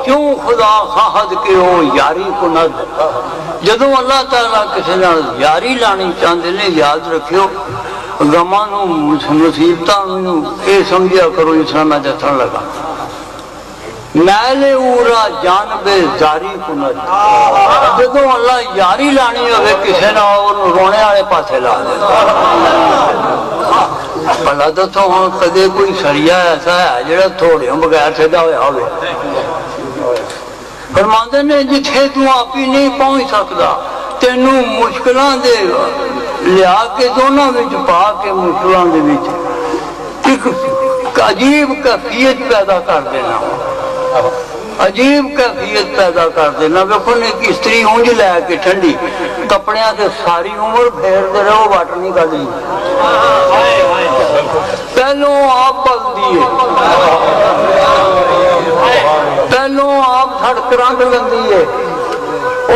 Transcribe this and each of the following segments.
کیوں خدا خواہد کہ وہ یاری کو نہ دے. جدو اللہ تعالیٰ کسی نال یاری لانی چاہتے ہیں یاد رکھو غماں نوں مصیبتاں نوں اے سمجھیا کرو جس طرح میں دسن لگا میل اورا جانب زاری کو نہ دے. جدو اللہ یاری لانی ہوئے کسی نہ رونے والے پاسے لا دے. بھلا دسو ہوں کدے کوئی سریا ایسا ہے جڑا تھوڑیوں بغیر سیدھا ہوا ہوئے. فرماندے نے جتھے تو آپ ہی نہیں پہنچ سکتا تینوں مشکلاں دے لیا کے دونوں وچ پا کے مشکلاں دے وچ ایک عجیب کیفیت پیدا کر دینا. عجیب کیفیت پیدا کر دینا. ویکھو ایک استری اونج لے کے ٹھنڈی کپڑیاں سے ساری عمر پھیرتے رہو وٹ نہیں کڈی. پہلو آپ بلدی ہے پہلو آپ سڑ کرنٹ لگی ہے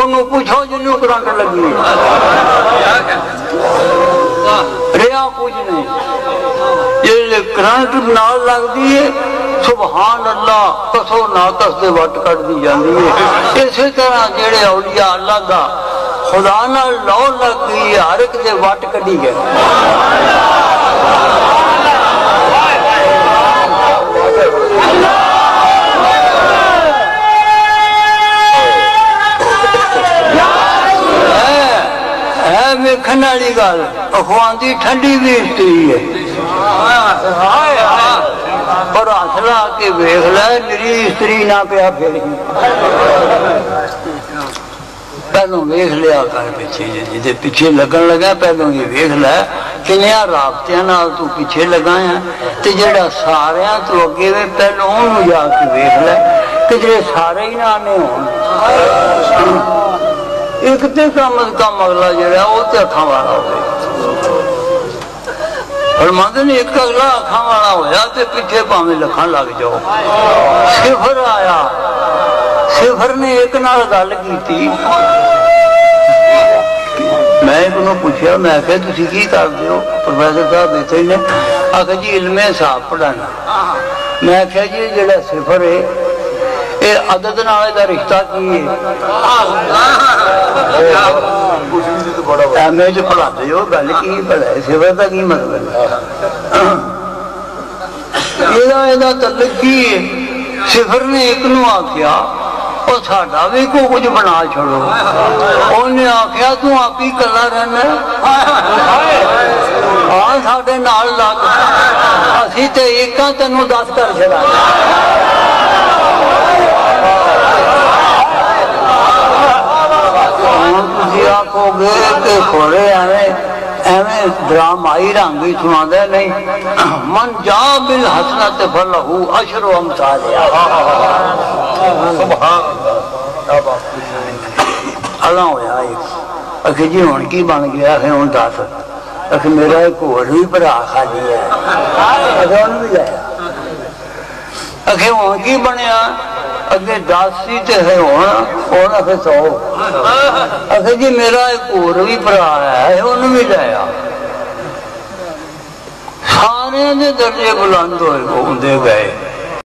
انہوں پوچھو جنہوں کرنٹ لگی ہے ریا کچھ نہیں. یہ کرنٹ نال لگتی ہے سبحان اللہ کسو ناکس دے وٹ کٹ دی جاندی ہے. اسی طرح جڑے اولیاء اللہ دا خدا نال لو لگ گئی ہر ایک دے وٹ کڈی گئے. ویکھن والی گل اخواندی ٹھنڈی بھی استری ہے پر ہاتھ لا کے ویخ لے میری استری نہ پیا پھیری. پہلو ویخ لیا کر پیچھے جی پیچھے لگن لگا پہلو یہ ویخ لے کنیا رابطے نال تو پیچھے لگا ہے تے جڑا سارے تو اگے وے پہلو انہوں جا کے ویخ لے کہ جڑے سارے ہی نہ آنے ہوں. ایک تے کم از کم اگلا جڑا وہ تے اکھاں والا ہوئے. فرماندے نے ایک اگلا اکھاں والا ہویا تے پیچھے پاویں لکھاں لگ جاؤ. صفر آیا صفر نے ایک نال گل کیتی. میں ایک نوں پوچھیا میں کہ تسی کی کردے ہو؟ پروفیسر صاحب بیٹھے نے آکھا جی علم حساب پڑھانا. میں آکھیا جی جڑا صفر ہے اے عدد نال دا رشتہ کی ہے؟ ایم اے جو پڑھاتے ہو گل کی پڑھا ہے صفر دا کی مطلب یہ تعلق کی ہے. صفر نے ایک نو آکھیا اور ساڈا بھی کو کچھ بنا چھوڑو. انہیں آکھیا تو آپ ہی کلا رہنا ہاں ساڈے نال لگ اسی تے ایکاں تینوں 10 کر چھڑا. آخو گے کہ کھوڑے ایویں ڈرامائی رنگ ہی سنا دے نہیں. من جا بالحسنۃ فلہ عشر امثالہا. اللہ ہویا اکھے جی ہن کی بن گیا ہے ہن دس. اکھے میرا ایک ہور بھی بھرا خالی ہے اکھے انہوں بھی لایا. اکھے ہن کی بنیا اگے 10 سی تے ہے ہونا اکھے 100. اکھے جی میرا ایک اور بھی بھرا ہے انہوں بھی لایا. سارے دے درجے بلند ہوئے گئے